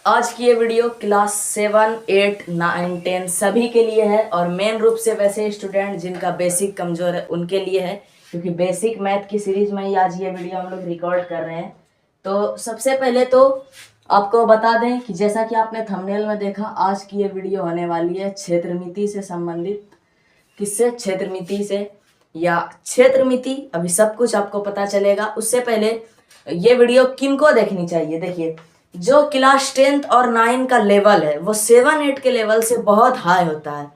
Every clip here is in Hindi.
आज की ये वीडियो क्लास 7, 8, 9, 10 सभी के लिए है और मेन रूप से वैसे स्टूडेंट जिनका बेसिक कमज़ोर है उनके लिए है, क्योंकि बेसिक मैथ की सीरीज में ही आज ये वीडियो हम लोग रिकॉर्ड कर रहे हैं। तो सबसे पहले तो आपको बता दें कि जैसा कि आपने थंबनेल में देखा, आज की ये वीडियो होने वाली है क्षेत्रमिति से संबंधित। किससे? क्षेत्रमिति से या क्षेत्रमिति, अभी सब कुछ आपको पता चलेगा। उससे पहले ये वीडियो किनको देखनी चाहिए? देखिए, जो क्लास 10th और 9 का लेवल है वो 7, 8 के लेवल से बहुत हाई होता है।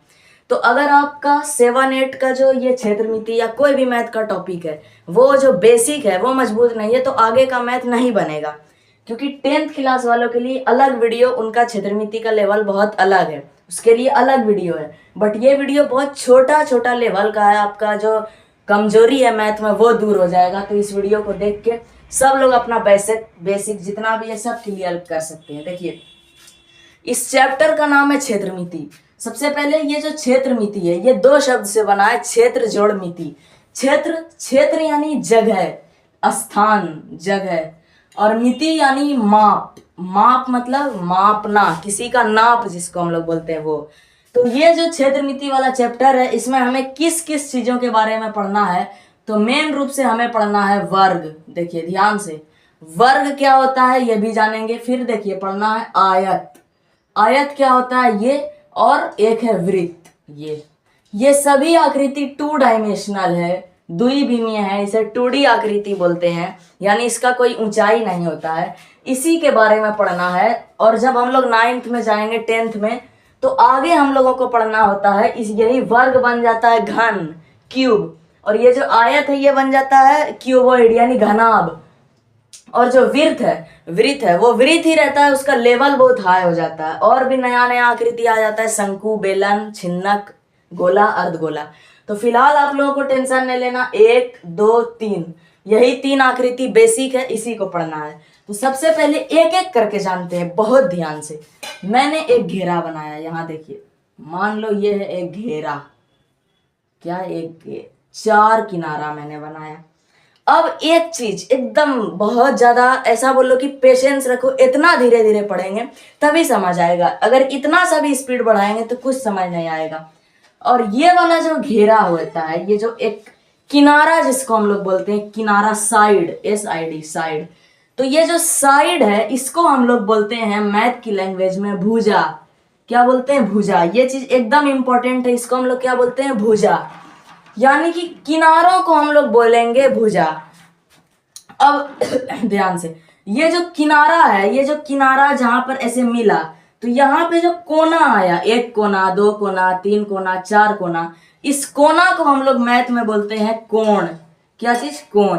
तो अगर आपका 7, 8 का जो ये क्षेत्रमिति या कोई भी मैथ का टॉपिक है वो जो बेसिक है वो मजबूत नहीं है, तो आगे का मैथ नहीं बनेगा। क्योंकि 10th क्लास वालों के लिए अलग वीडियो, उनका क्षेत्रमिति का लेवल बहुत अलग है, उसके लिए अलग वीडियो है। बट ये वीडियो बहुत छोटा छोटा लेवल का है, आपका जो कमजोरी है मैथ में वो दूर हो जाएगा। तो इस वीडियो को देख के सब लोग अपना बेसिक जितना भी है सब क्लियर कर सकते हैं। देखिए, इस चैप्टर का नाम है क्षेत्रमिति। सबसे पहले ये जो क्षेत्रमिति है ये दो शब्द से बना है, क्षेत्र जोड़ मिति। क्षेत्र यानी जगह, स्थान, जगह, और मिति यानी माप। माप मतलब मापना, किसी का नाप जिसको हम लोग बोलते हैं वो। तो ये जो क्षेत्रमिति वाला चैप्टर है इसमें हमें किस किस चीजों के बारे में पढ़ना है? तो मेन रूप से हमें पढ़ना है वर्ग। देखिए ध्यान से, वर्ग क्या होता है ये भी जानेंगे। फिर देखिए पढ़ना है आयत। आयत क्या होता है ये, और एक है वृत्त। ये सभी आकृति 2 डायमेंशनल है, द्विविमीय है, इसे 2D आकृति बोलते हैं, यानी इसका कोई ऊंचाई नहीं होता है। इसी के बारे में पढ़ना है। और जब हम लोग 9th में जाएंगे, 10th में, तो आगे हम लोगों को पढ़ना होता है, इस यही वर्ग बन जाता है घन, क्यूब, और ये जो आयत है ये बन जाता है क्यूबॉइड यानी घनाभ। और जो वृत्त है वो वृत्त ही रहता है, उसका लेवल बहुत हाई हो जाता है, और भी नया नया आकृति आ जाता है, शंकु, बेलन, छिन्नक, गोला, अर्धगोला। तो फिलहाल आप लोगों को टेंशन नहीं लेना, 1, 2, 3 यही 3 आकृति बेसिक है, इसी को पढ़ना है। तो सबसे पहले एक एक करके जानते हैं बहुत ध्यान से। मैंने एक घेरा बनाया, यहाँ देखिए, मान लो ये है एक घेरा, क्या एक 4 किनारा मैंने बनाया। अब एक चीज एकदम बहुत ज्यादा ऐसा बोलो कि पेशेंस रखो, इतना धीरे धीरे पढ़ेंगे तभी समझ आएगा। अगर इतना सा भी स्पीड बढ़ाएंगे तो कुछ समझ नहीं आएगा। और ये वाला जो घेरा होता है, ये जो एक किनारा जिसको हम लोग बोलते हैं किनारा, साइड, SID, साइड। तो ये जो साइड है इसको हम लोग बोलते हैं मैथ की लैंग्वेज में भुजा। क्या बोलते हैं? भुजा। ये चीज एकदम इंपॉर्टेंट है, इसको हम लोग क्या बोलते हैं? भुजा, यानी कि किनारों को हम लोग बोलेंगे भुजा। अब ध्यान से, ये जो किनारा है, ये जो किनारा जहां पर ऐसे मिला, तो यहाँ पे जो कोना आया, 1 कोना, 2 कोना, 3 कोना, 4 कोना, इस कोना को हम लोग मैथ में बोलते हैं कोण। क्या चीज? कोण।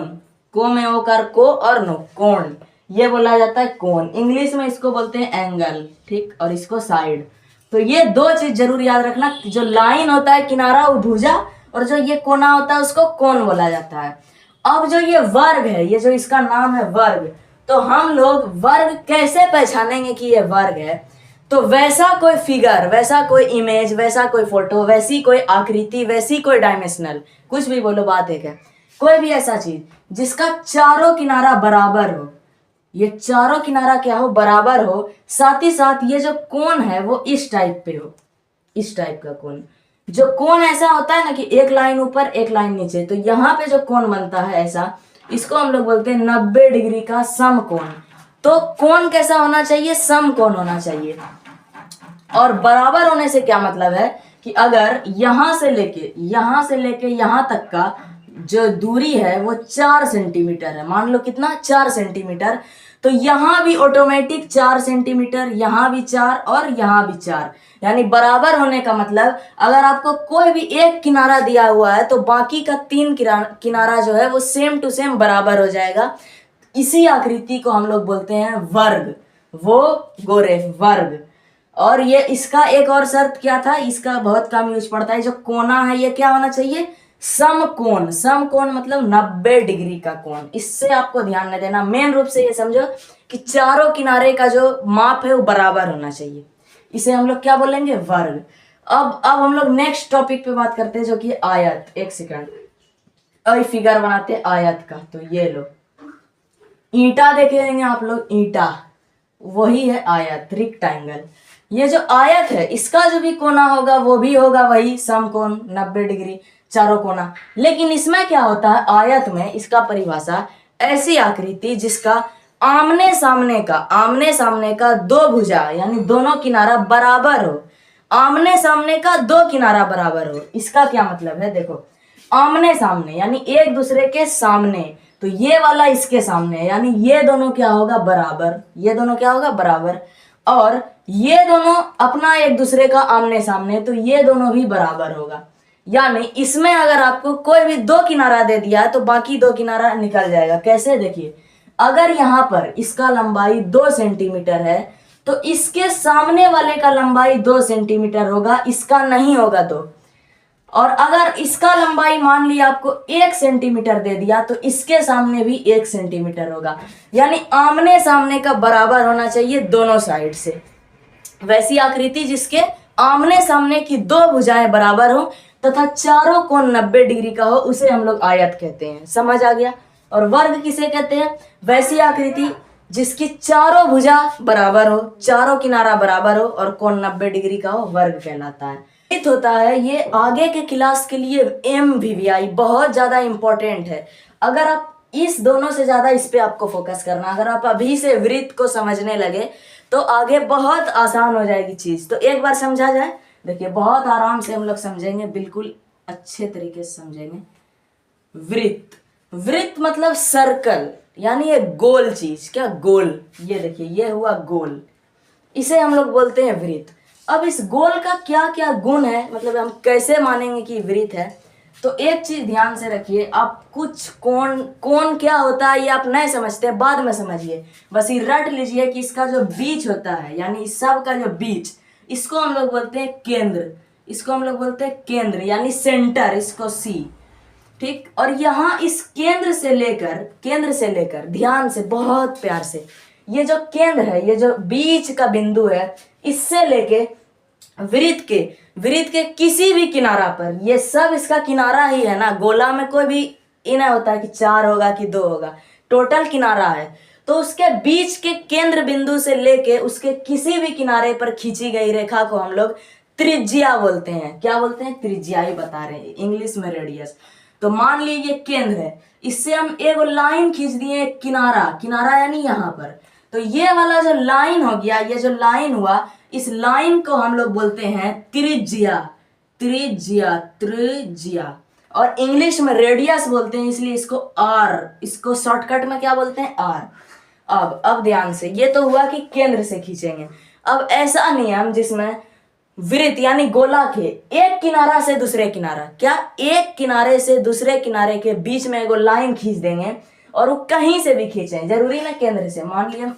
को में ओकार को और नो, कोण, ये बोला जाता है कोण। इंग्लिश में इसको बोलते हैं एंगल, ठीक, और इसको साइड। तो ये दो चीज जरूर याद रखना, जो लाइन होता है किनारा वो भुजा, और जो ये कोना होता है उसको कोण बोला जाता है। अब जो ये वर्ग है, ये जो इसका नाम है वर्ग, तो हम लोग वर्ग कैसे पहचानेंगे कि ये वर्ग है? तो वैसा कोई फिगर, वैसा कोई इमेज, वैसा कोई फोटो, वैसी कोई आकृति, वैसी कोई डायमेंशनल, कुछ भी बोलो, बात एक है, कोई भी ऐसा चीज जिसका चारों किनारा बराबर हो, ये चारों किनारा क्या हो? बराबर हो, साथ ही साथ ये जो कोण है वो इस टाइप पे हो, इस टाइप का कोण। जो कोण ऐसा होता है ना कि एक लाइन ऊपर एक लाइन नीचे, तो यहाँ पे जो कोण बनता है ऐसा, इसको हम लोग बोलते हैं 90 डिग्री का समकोण। तो कोण कैसा होना चाहिए? समकोण होना चाहिए। और बराबर होने से क्या मतलब है कि अगर यहां से लेके यहां तक का जो दूरी है वो 4 सेंटीमीटर है, मान लो कितना? 4 सेंटीमीटर, तो यहां भी ऑटोमेटिक 4 सेंटीमीटर, यहां भी 4 और यहां भी 4, यानी बराबर होने का मतलब अगर आपको कोई भी एक किनारा दिया हुआ है तो बाकी का 3 किनारा जो है वो सेम टू सेम बराबर हो जाएगा। इसी आकृति को हम लोग बोलते हैं वर्ग, वो गोरे वर्ग। और ये इसका एक और शर्त क्या था, इसका बहुत कम यूज पड़ता है, जो कोना है ये क्या होना चाहिए? समकोण। समकोण मतलब 90 डिग्री का कोण। इससे आपको ध्यान नहीं देना, मेन रूप से ये समझो कि चारों किनारे का जो माप है वो बराबर होना चाहिए, इसे हम लोग क्या बोलेंगे? वर्ग। अब हम लोग नेक्स्ट टॉपिक पे बात करते हैं जो कि आयत। एक सेकंड, अभी फिगर बनाते हैं आयत का। तो ये लो, ईंटा देखेंगे आप लोग, ईंटा, वही है आयत, रेक्टेंगल। ये जो आयत है इसका जो भी कोना होगा वो भी होगा वही समकोण 90 डिग्री, चारों कोना। लेकिन इसमें क्या होता है, आयत में इसका परिभाषा ऐसी आकृति जिसका आमने सामने का दो भुजा यानी दोनों किनारा बराबर हो। आमने सामने का दो किनारा बराबर हो, इसका क्या मतलब है, देखो आमने सामने यानी एक दूसरे के सामने, तो ये वाला इसके सामने यानी ये दोनों क्या होगा, बराबर। ये दोनों क्या होगा, बराबर। और ये दोनों अपना एक दूसरे का आमने सामने, तो ये दोनों भी बराबर होगा। यानी इसमें अगर आपको कोई भी दो किनारा दे दिया है तो बाकी दो किनारा निकल जाएगा। कैसे, देखिए अगर यहाँ पर इसका लंबाई 2 सेंटीमीटर है तो इसके सामने वाले का लंबाई 2 सेंटीमीटर होगा, इसका नहीं होगा तो। और अगर इसका लंबाई मान लिया आपको 1 सेंटीमीटर दे दिया तो इसके सामने भी 1 सेंटीमीटर होगा। यानी आमने सामने का बराबर होना चाहिए दोनों साइड से। वैसी आकृति जिसके आमने सामने की दो भुजाएं बराबर हो तथा चारों कोण 90 डिग्री का हो उसे हम लोग आयत कहते हैं। समझ आ गया। और वर्ग किसे कहते हैं, वैसी आकृति जिसकी चारों भुजा बराबर हो, चारों किनारा बराबर हो और कोण 90 डिग्री का हो, वर्ग कहलाता है। होता है ये आगे के क्लास के लिए MVVI बहुत ज्यादा इंपॉर्टेंट है। अगर आप इस दोनों से ज्यादा इस पे आपको फोकस करना, अगर आप अभी से वृत्त को समझने लगे तो आगे बहुत आसान हो जाएगी चीज। तो एक बार समझा जाए, देखिए बहुत आराम से हम लोग समझेंगे, बिल्कुल अच्छे तरीके से समझेंगे। वृत्त, वृत्त मतलब सर्कल यानी ये गोल चीज, क्या गोल, ये देखिए ये हुआ गोल, इसे हम लोग बोलते हैं वृत्त। अब इस गोल का क्या क्या गुण है, मतलब हम कैसे मानेंगे कि वृत्त है, तो एक चीज ध्यान से रखिए। आप कुछ कोण क्या होता है ये आप नहीं समझते, बाद में समझिए। बस ये रट लीजिए कि इसका जो बीच होता है यानी इस सब का जो बीच, इसको हम लोग बोलते हैं केंद्र। इसको हम लोग बोलते हैं केंद्र यानी सेंटर, इसको C, ठीक। और यहाँ इस केंद्र से लेकर ध्यान से बहुत प्यार से, ये जो केंद्र है, ये जो बीच का बिंदु है, इससे लेके वृत्त के किसी भी किनारा पर, ये सब इसका किनारा ही है ना, गोला में कोई भी ये नहीं होता कि 4 होगा कि 2 होगा, टोटल किनारा है। तो उसके बीच के केंद्र बिंदु से लेके उसके किसी भी किनारे पर खींची गई रेखा को हम लोग त्रिज्या बोलते हैं। क्या बोलते हैं, त्रिज्या ही बता रहे हैं, इंग्लिश में रेडियस। तो मान लीजिए केंद्र है, इससे हम एक लाइन खींच दिए, किनारा यानी यहाँ पर, तो ये वाला जो लाइन हो गया, ये जो लाइन हुआ, इस लाइन को हम लोग बोलते हैं त्रिज्या। और इंग्लिश में रेडियस बोलते हैं, इसलिए इसको R, इसको शॉर्टकट में क्या बोलते हैं, R। अब ध्यान से, ये तो हुआ कि केंद्र से खींचेंगे। अब ऐसा नियम जिसमें वृत्त यानी गोला के एक किनारा से दूसरे किनारा, क्या एक किनारे से दूसरे किनारे के बीच में एगो लाइन खींच देंगे, और वो कहीं से भी खींचे, जरूरी ना केंद्र से। मान लिया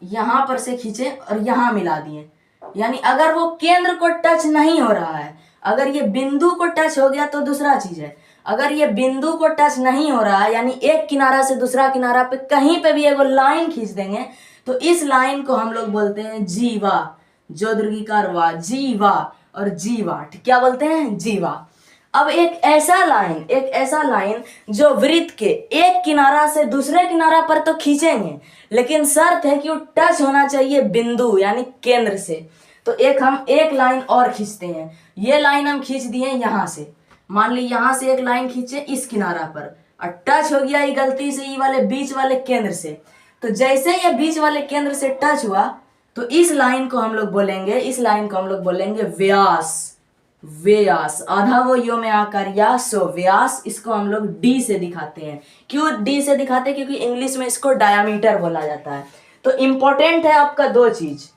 यहां पर से खींचे और यहां मिला दिए, यानी अगर वो केंद्र को टच नहीं हो रहा है, अगर ये बिंदु को टच हो गया तो दूसरा चीज है। अगर ये बिंदु को टच नहीं हो रहा है यानी एक किनारा से दूसरा किनारा पे कहीं पे भी एगो लाइन खींच देंगे, तो इस लाइन को हम लोग बोलते हैं जीवा, जो दीर्घिकार वा, जीवा और जीवा, क्या बोलते हैं, जीवा। अब एक ऐसा लाइन जो वृत्त के एक किनारा से दूसरे किनारा पर तो खींचेंगे, लेकिन शर्त है कि वो टच होना चाहिए बिंदु यानी केंद्र से। तो हम एक लाइन और खींचते हैं, ये लाइन हम खींच दिए यहाँ से, मान ली यहाँ से एक लाइन खींचे इस किनारा पर, और टच हो गया ये गलती से ये वाले बीच वाले केंद्र से। तो जैसे ये बीच वाले केंद्र से टच हुआ तो इस लाइन को हम लोग बोलेंगे व्यास। आधा वो यो में आकर या, सो व्यास, इसको हम लोग D से दिखाते हैं। क्यों D से दिखाते हैं, क्योंकि इंग्लिश में इसको डायामीटर बोला जाता है। तो इंपॉर्टेंट है आपका दो चीज,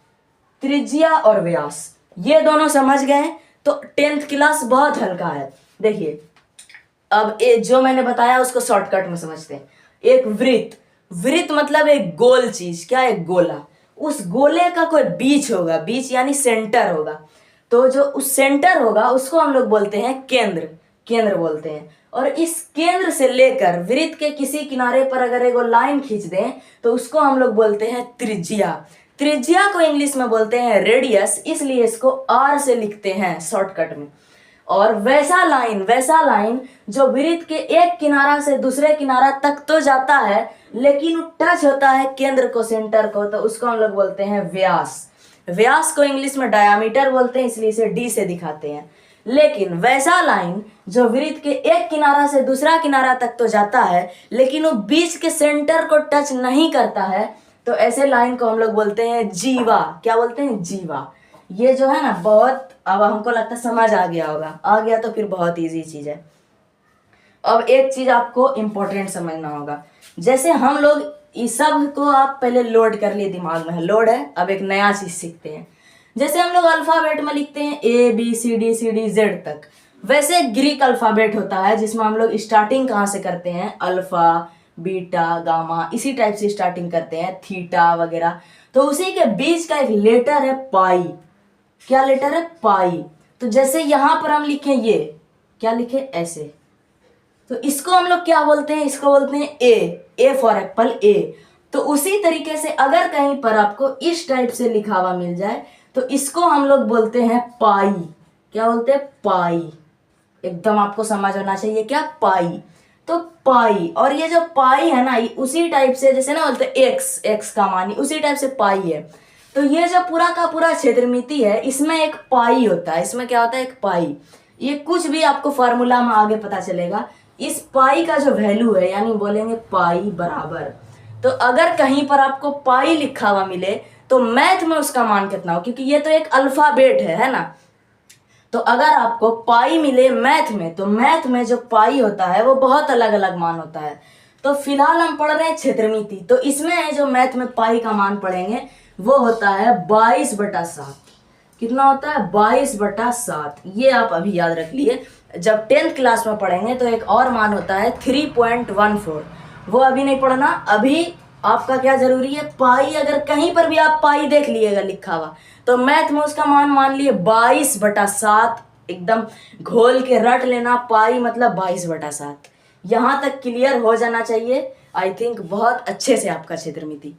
त्रिज्या और व्यास। ये दोनों समझ गए तो 10th क्लास बहुत हल्का है। देखिए अब जो मैंने बताया उसको शॉर्टकट में समझते हैं। एक वृत्त मतलब एक गोल चीज, क्या, एक गोला। उस गोले का कोई बीच होगा, बीच यानी सेंटर होगा, तो जो उस सेंटर होगा उसको हम लोग बोलते हैं केंद्र बोलते हैं। और इस केंद्र से लेकर वृत्त के किसी किनारे पर अगर एगो लाइन खींच दें तो उसको हम लोग बोलते हैं त्रिज्या को इंग्लिश में बोलते हैं रेडियस, इसलिए इसको R से लिखते हैं शॉर्टकट में। और वैसा लाइन जो वृत्त के एक किनारा से दूसरे किनारा तक तो जाता है, लेकिन टच होता है केंद्र को, सेंटर को, तो उसको हम लोग बोलते हैं व्यास। व्यास को इंग्लिश में डायामीटर बोलते हैं, इसलिए इसे डी से दिखाते हैं। लेकिन वैसा लाइन जो वृत्त के एक किनारा से दूसरा किनारा तक तो जाता है, लेकिन वो बीच के सेंटर को टच नहीं करता है, तो ऐसे लाइन को हम लोग बोलते हैं जीवा। क्या बोलते हैं? जीवा। ये जो है ना, बहुत, अब हमको लगता है समझ आ गया होगा। आ गया तो फिर बहुत इजी चीज है। अब एक चीज आपको इंपॉर्टेंट समझना होगा। जैसे हम लोग इस सब को आप पहले लोड कर लिए दिमाग में, लोड है। अब एक नया चीज सीखते हैं। जैसे हम लोग अल्फाबेट में लिखते हैं ABCD तक, वैसे ग्रीक अल्फाबेट होता है जिसमें हम लोग स्टार्टिंग कहाँ से करते हैं? अल्फा, बीटा, गामा, इसी टाइप से स्टार्टिंग करते हैं, थीटा वगैरह। तो उसी के बीच का एक लेटर है पाई। क्या लेटर है? पाई। तो जैसे यहां पर हम लिखें, ये क्या लिखे? ऐसे, तो इसको हम लोग क्या बोलते हैं? इसको बोलते हैं ए फॉर एप्पल, ए। तो उसी तरीके से अगर कहीं पर आपको इस टाइप से लिखा हुआ मिल जाए तो इसको हम लोग बोलते हैं पाई। क्या बोलते हैं? पाई। एकदम आपको समझ होना चाहिए, क्या? पाई। तो पाई, और ये जो पाई है ना, उसी टाइप से जैसे ना बोलते हैं एक्स का मान, उसी टाइप से पाई है। तो ये जो पूरा का पूरा क्षेत्रमिति है, इसमें एक पाई होता है। इसमें क्या होता है? एक पाई। ये कुछ भी आपको फार्मूला में आगे पता चलेगा। इस पाई का जो वैल्यू है, यानी बोलेंगे पाई बराबर, तो अगर कहीं पर आपको पाई लिखा हुआ मिले तो मैथ में उसका मान कितना हो, क्योंकि ये तो एक अल्फाबेट है ना। तो अगर आपको पाई मिले मैथ में, तो मैथ में जो पाई होता है वो बहुत अलग अलग मान होता है। तो फिलहाल हम पढ़ रहे हैं क्षेत्रमिति, तो इसमें जो मैथ में पाई का मान पढ़ेंगे वो होता है 22/7। कितना होता है? 22/7। ये आप अभी याद रख लिए। जब 10th क्लास में पढ़ेंगे तो एक और मान होता है 3.14, वो अभी नहीं पढ़ना। अभी आपका क्या जरूरी है? पाई। अगर कहीं पर भी आप पाई देख लिएगा लिखा हुआ, तो मैथ में उसका मान लिए 22/7। एकदम घोल के रट लेना, पाई मतलब 22/7। यहां तक क्लियर हो जाना चाहिए, आई थिंक बहुत अच्छे से आपका क्षेत्रमिति।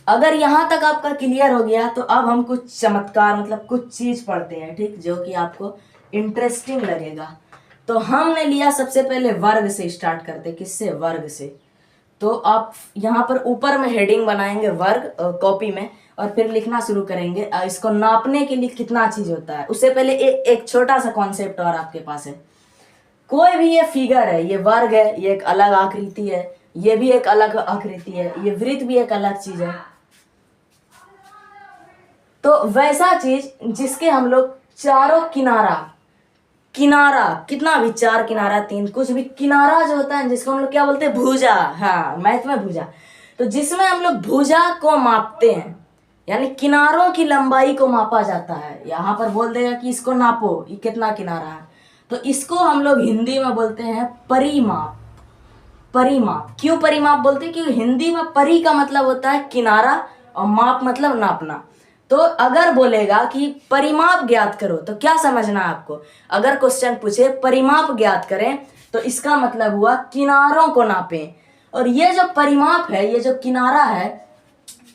अगर यहां तक आपका क्लियर हो गया तो अब हम कुछ चमत्कार, मतलब कुछ चीज पढ़ते हैं, ठीक, जो कि आपको इंटरेस्टिंग लगेगा। तो हमने लिया सबसे पहले वर्ग से स्टार्ट करते। किससे? वर्ग से। तो आप यहाँ पर ऊपर में हेडिंग बनाएंगे वर्ग कॉपी में, और फिर लिखना शुरू करेंगे। इसको नापने के लिए कितना चीज होता है, उससे पहले एक छोटा सा कॉन्सेप्ट और आपके पास है। कोई भी ये फिगर है, ये वर्ग है, ये एक अलग आकृति है, ये भी एक अलग आकृति है, ये वृत्त भी एक अलग चीज है। तो वैसा चीज जिसके हम लोग चारों किनारा कितना भी, 4 किनारा 3, कुछ भी किनारा जो होता है जिसको हम लोग क्या बोलते हैं? भुजा। हाँ, मैथ में भुजा। तो जिसमें हम लोग भुजा को मापते हैं, यानी किनारों की लंबाई को मापा जाता है। यहाँ पर बोल देगा कि इसको नापो, ये कितना किनारा है, तो इसको हम लोग हिंदी में बोलते हैं परिमाप। परिमाप। क्यों परिमाप बोलते हैं? क्योंकि हिंदी में परि का मतलब होता है किनारा, और माप मतलब नापना। तो अगर बोलेगा कि परिमाप ज्ञात करो, तो क्या समझना है आपको? अगर क्वेश्चन पूछे परिमाप ज्ञात करें, तो इसका मतलब हुआ किनारों को नापें। और ये जो परिमाप है, ये जो किनारा है,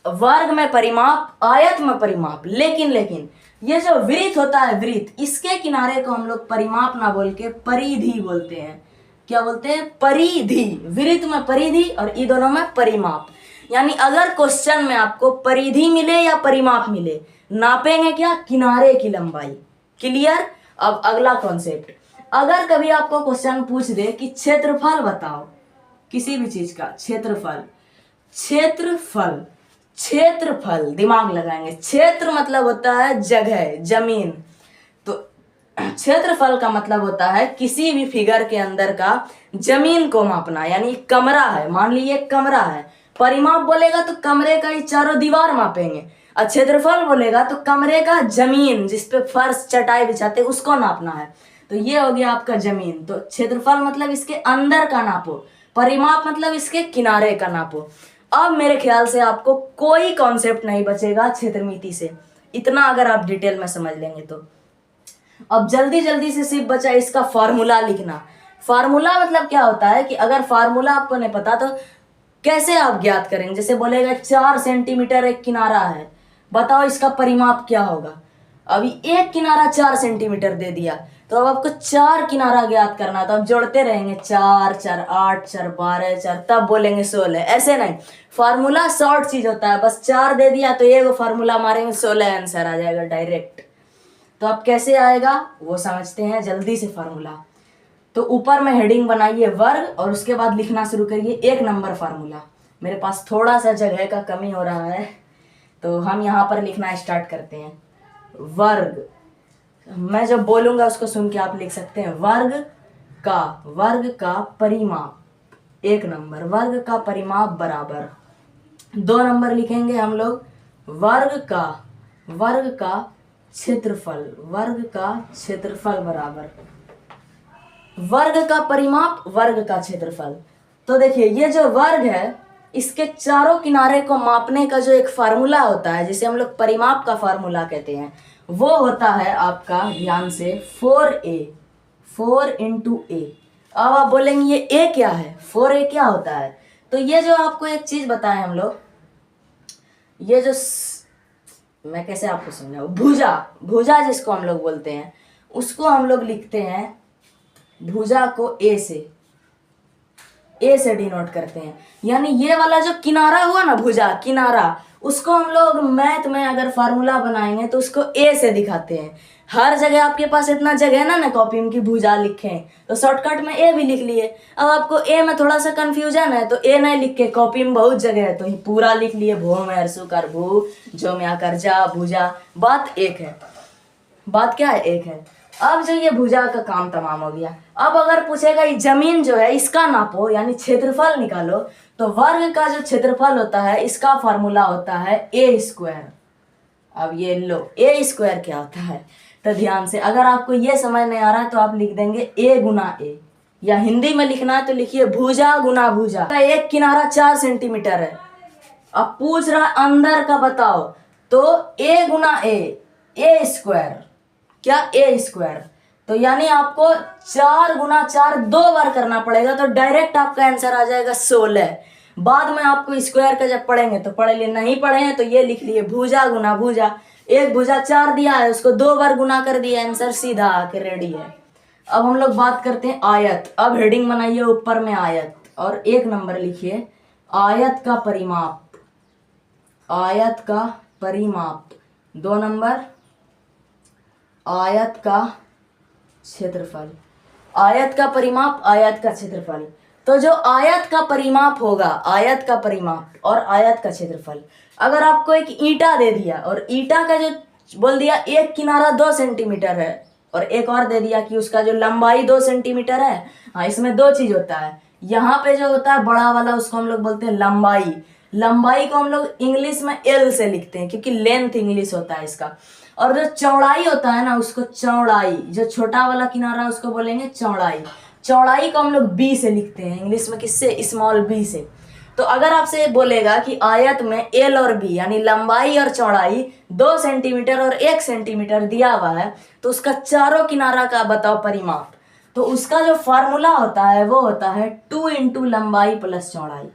वर्ग में परिमाप, आयत में परिमाप, लेकिन ये जो वृत्त होता है, वृत्त, इसके किनारे को हम लोग परिमाप ना बोल के परिधि बोलते हैं। क्या बोलते हैं? परिधि। वृत्त में परिधि और ये दोनों में परिमाप। यानी अगर क्वेश्चन में आपको परिधि मिले या परिमाप मिले, नापेंगे क्या? किनारे की लंबाई। क्लियर? अब अगला कॉन्सेप्ट, अगर कभी आपको क्वेश्चन पूछ दे कि क्षेत्रफल बताओ, किसी भी चीज का क्षेत्रफल दिमाग लगाएंगे। क्षेत्र मतलब होता है जगह, जमीन। तो क्षेत्रफल का मतलब होता है किसी भी फिगर के अंदर का जमीन को मापना। यानी कमरा है, मान लीजिए कमरा है, परिमाप बोलेगा तो कमरे का ही चारों दीवार मापेंगे, और क्षेत्रफल बोलेगा तो कमरे का जमीन, जिसपे फर्श चटाई बिछाते उसको नापना है। तो ये हो गया आपका जमीन। तो क्षेत्रफल मतलब इसके अंदर का नापो, परिमाप मतलब इसके किनारे का नापो। अब मेरे ख्याल से आपको कोई कॉन्सेप्ट नहीं बचेगा क्षेत्रमिति से, इतना अगर आप डिटेल में समझ लेंगे तो। अब जल्दी से सिर्फ बचा इसका फार्मूला लिखना। फार्मूला मतलब क्या होता है कि अगर फार्मूला आपको नहीं पता तो कैसे आप ज्ञात करेंगे? जैसे बोलेगा 4 सेंटीमीटर एक किनारा है, बताओ इसका परिमाप क्या होगा? अभी एक किनारा 4 सेंटीमीटर दे दिया, तो अब आपको 4 किनारा ज्ञात करना, तो आप जोड़ते रहेंगे 4 4 8 4 12 4, तब बोलेंगे 16। ऐसे नहीं, फार्मूला शॉर्ट चीज होता है, बस 4 दे दिया तो ये वो फार्मूला मारेंगे 16 आंसर आ जाएगा डायरेक्ट। तो अब कैसे आएगा वो समझते हैं जल्दी से फार्मूला। तो ऊपर में हेडिंग बनाइए वर्ग और उसके बाद लिखना शुरू करिए 1 नंबर फार्मूला। मेरे पास थोड़ा सा जगह का कमी हो रहा है, तो हम यहाँ पर लिखना स्टार्ट करते हैं। वर्ग, मैं जब बोलूंगा उसको सुन के आप लिख सकते हैं। वर्ग का परिमाप, 1 नंबर, वर्ग का परिमाप बराबर 2 नंबर लिखेंगे हम लोग, वर्ग का क्षेत्रफल, वर्ग का क्षेत्रफल बराबर वर्ग का परिमाप, वर्ग का क्षेत्रफल। तो देखिए ये जो वर्ग है, इसके चारों किनारे को मापने का जो एक फार्मूला होता है, जिसे हम लोग परिमाप का फार्मूला कहते हैं, वो होता है आपका, ध्यान से, 4a, 4 इंटू ए। अब आप बोलेंगे ये a क्या है, 4a क्या होता है? तो ये जो आपको एक चीज बताएं हम लोग, ये जो मैं कैसे आपको समझाऊं, भुजा जिसको हम लोग बोलते हैं, उसको हम लोग लिखते हैं, भुजा को ए से डिनोट करते हैं। यानी ये वाला जो किनारा हुआ ना, भुजा किनारा, उसको हम लोग मैथ में अगर फार्मूला बनाएंगे तो उसको ए से दिखाते हैं। हर जगह आपके पास इतना जगह ना कॉपी में कि भुजा लिखें, तो शॉर्टकट में ए भी लिख लिए। अब आपको ए में थोड़ा सा कंफ्यूजन है तो ए नहीं लिख के, कॉपी में बहुत जगह है तो ही पूरा लिख लिए, भो में हरसू कर भू, जो में आकर जा, भुजा। बात एक है, बात क्या है, एक है। अब जो ये भुजा का काम तमाम हो गया। अब अगर पूछेगा ये जमीन जो है इसका नापो, यानी क्षेत्रफल निकालो, तो वर्ग का जो क्षेत्रफल होता है इसका फार्मूला होता है ए स्क्वायर। अब ये लो, ए स्क्वायर क्या होता है, तो ध्यान से, अगर आपको ये समझ नहीं आ रहा है तो आप लिख देंगे ए गुना ए, या हिंदी में लिखना है तो लिखिए भुजा गुना भुजा। एक किनारा 4 सेंटीमीटर है, अब पूछ रहा अंदर का बताओ, तो ए गुना ए स्क्वायर, क्या, ए स्क्वायर। तो यानी आपको 4 गुना 4 2 बार करना पड़ेगा, तो डायरेक्ट आपका आंसर आ जाएगा 16। बाद में आपको स्क्वायर का जब पढ़ेंगे तो पढ़े लिए, नहीं पढ़े हैं तो ये लिख लिए भुजा गुना भुजा। एक भुजा 4 दिया है, उसको 2 बार गुना कर दिया, आंसर सीधा आके रेडी है। अब हम लोग बात करते हैं आयत। अब हेडिंग बनाइए ऊपर में आयत और 1 नंबर लिखिए आयत का परिमाप, आयत का परिमाप। 2 नंबर आयत का क्षेत्रफल, आयत का परिमाप, आयत का क्षेत्रफल। तो जो आयत का परिमाप होगा, आयत का परिमाप और आयत का क्षेत्रफल, अगर आपको एक ईंटा दे दिया और ईंटा का जो बोल दिया एक किनारा 2 सेंटीमीटर है और एक और दे दिया कि उसका जो लंबाई 2 सेंटीमीटर है, हाँ इसमें 2 चीज होता है। यहाँ पे जो होता है बड़ा वाला, उसको हम लोग बोलते हैं लंबाई। लंबाई को हम लोग इंग्लिश में एल से लिखते हैं क्योंकि लेंथ इंग्लिश होता है इसका। और जो चौड़ाई होता है ना, उसको चौड़ाई, जो छोटा वाला किनारा उसको बोलेंगे चौड़ाई। चौड़ाई को हम लोग बी से लिखते हैं इंग्लिश में, किससे, स्मॉल बी से। तो अगर आपसे बोलेगा कि आयत में एल और बी यानी लंबाई और चौड़ाई 2 सेंटीमीटर और 1 सेंटीमीटर दिया हुआ है, तो उसका चारों किनारा का बताओ परिमाप। तो उसका जो फार्मूला होता है वो होता है 2 इंटू लंबाई प्लस चौड़ाई,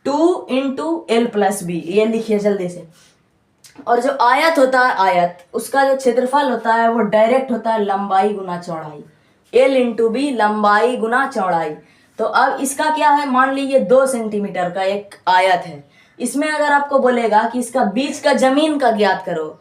2 इंटू एल प्लस बी। ये लिखिए जल्दी से। और जो आयत होता है, आयत, उसका जो क्षेत्रफल होता है वो डायरेक्ट होता है लंबाई गुना चौड़ाई, एल इंटू बी, लंबाई गुना चौड़ाई। तो अब इसका क्या है, मान लीजिए 2 सेंटीमीटर का एक आयत है, इसमें अगर आपको बोलेगा कि इसका बीच का जमीन का ज्ञात करो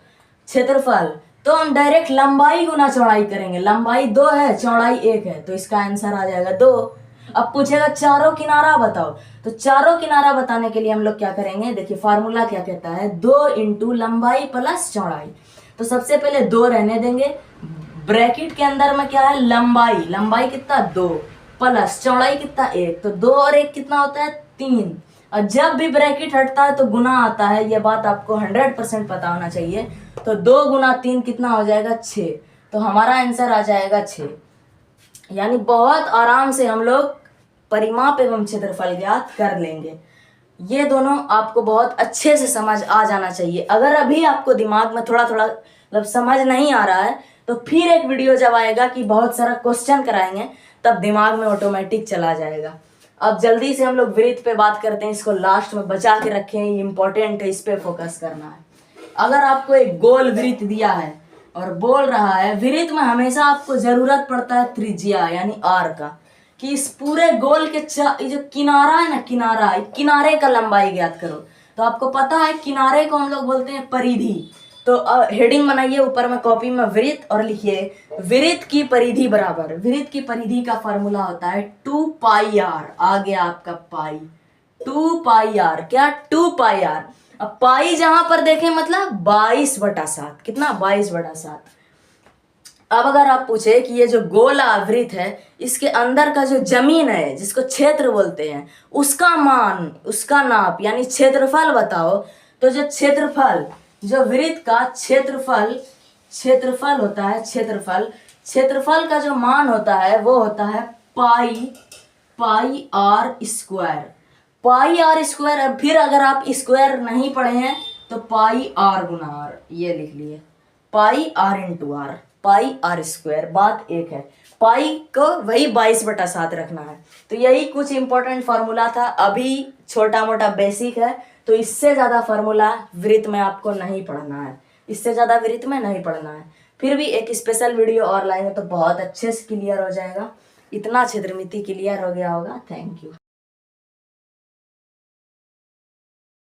क्षेत्रफल, तो हम डायरेक्ट लंबाई गुना चौड़ाई करेंगे। लंबाई 2 है, चौड़ाई 1 है, तो इसका आंसर आ जाएगा 2। अब पूछेगा चारों किनारा बताओ, तो चारों किनारा बताने के लिए हम लोग क्या करेंगे, देखिए फार्मूला क्या कहता है, 2 इंटू लंबाई प्लस चौड़ाई। तो सबसे पहले 2 रहने देंगे, ब्रैकेट के अंदर में क्या है, लंबाई, लंबाई कितना 2 प्लस चौड़ाई कितना 1, तो 2 और 1 कितना होता है 3। और जब भी ब्रैकेट हटता है तो गुना आता है, ये बात आपको 100% पता होना चाहिए। तो 2 गुना 3 कितना हो जाएगा 6, तो हमारा आंसर आ जाएगा 6। यानी बहुत आराम से हम लोग परिमाप एवं क्षेत्रफल ज्ञात कर लेंगे। ये दोनों आपको बहुत अच्छे से समझ आ जाना चाहिए। अगर अभी आपको दिमाग में थोड़ा थोड़ा मतलब समझ नहीं आ रहा है, तो फिर एक वीडियो जब आएगा कि बहुत सारा क्वेश्चन कराएंगे, तब दिमाग में ऑटोमेटिक चला जाएगा। अब जल्दी से हम लोग वृत्त पे बात करते हैं, इसको लास्ट में बचा के रखें, ये इंपॉर्टेंट है, इस पे फोकस करना है। अगर आपको एक गोल वृत्त दिया है, और बोल रहा है वृत्त में हमेशा आपको जरूरत पड़ता है त्रिज्या यानी आर का, कि इस पूरे गोल के ये जो किनारा है ना, किनारे का लंबाई ज्ञात करो। तो आपको पता है किनारे को हम लोग बोलते हैं परिधि। तो हेडिंग बनाइए ऊपर में कॉपी में वृत्त और लिखिए वृत्त की परिधि बराबर, वृत्त की परिधि का फॉर्मूला होता है 2 पाई आर। आ गया आपका पाई, 2 पाई आर, क्या 2 पाई आर। अब पाई जहां पर देखें मतलब 22/7, कितना 22/7। अब अगर आप पूछे कि ये जो गोला वृत्त है इसके अंदर का जो जमीन है जिसको क्षेत्र बोलते हैं उसका मान, उसका नाप यानी क्षेत्रफल बताओ, तो जो क्षेत्रफल, जो वृत्त का क्षेत्रफल होता है, क्षेत्रफल का जो मान होता है वो होता है pi r square. Pi r square. अब फिर अगर आप स्क्वायर नहीं पढ़े हैं तो पाई आर गुना आर, ये लिख लिए pi r into r, pi r square. बात एक है, पाई को वही 22/7 रखना है। तो यही कुछ इंपॉर्टेंट फार्मूला था, अभी छोटा मोटा बेसिक है, तो इससे ज़्यादा फार्मूला वृत्त में आपको नहीं पढ़ना है, इससे ज़्यादा वृत्त में नहीं पढ़ना है। फिर भी एक स्पेशल वीडियो और लाएंगे तो बहुत अच्छे से क्लियर हो जाएगा। इतना क्षेत्रमिति क्लियर हो गया होगा। Thank you.